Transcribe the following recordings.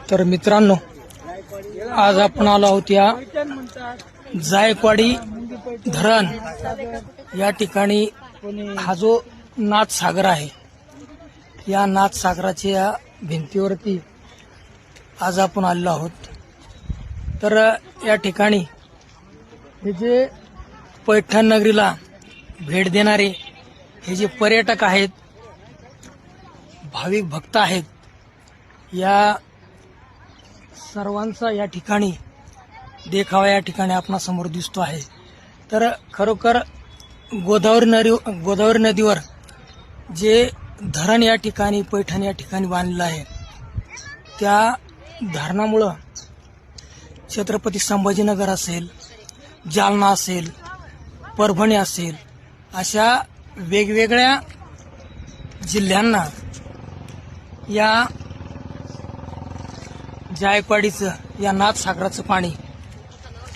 तर मित्रांनो, आज आपण आलो आहोत या जायकवाडी धरण या ठिकाणी. हा जो नाथसागर आहे, या नाथसागराच्या भिंतीवरती आज आपण आलेलो आहोत. तर या ठिकाणी हे जे पैठण नगरीला भेट देणारे हे जे पर्यटक आहेत, भाविक भक्त आहेत, या सर्वांचा या ठिकाणी देखावा या ठिकाणी आपणासमोर दिसतो आहे. तर खरोखर गोदावरी नदीवर जे धरण या ठिकाणी पैठण या ठिकाणी बांधलेलं आहे, त्या धरणामुळं छत्रपती संभाजीनगर असेल, जालना असेल, परभणी असेल, अशा वेगवेगळ्या जिल्ह्यांना या जायकवाडीचं, या नाथसागराचं पाणी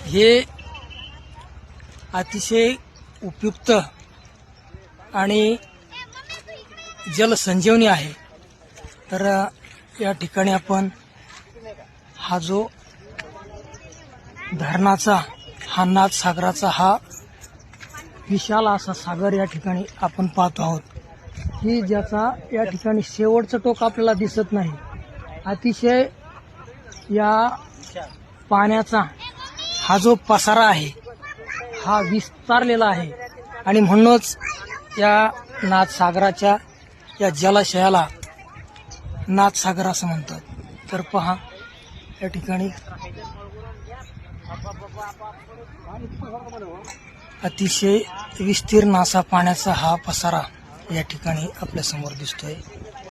हे अतिशय उपयुक्त आणि जलसंजीवनी आहे. तर या ठिकाणी आपण हा जो धरणाचा, हा नाथसागराचा हा विशाल असा सागर या ठिकाणी आपण पाहतो आहोत, की ज्याचा या ठिकाणी शेवटचं टोक आपल्याला दिसत नाही. अतिशय या पाण्याचा हा जो पसारा आहे, हा विस्तारलेला आहे आणि म्हणूनच या नाथसागराच्या या जलाशयाला नाथसागर असं म्हणतात. तर पहा, या ठिकाणी अतिशय विस्तीर्ण असा पाण्याचा हा पसारा या ठिकाणी आपल्या समोर दिसतोय.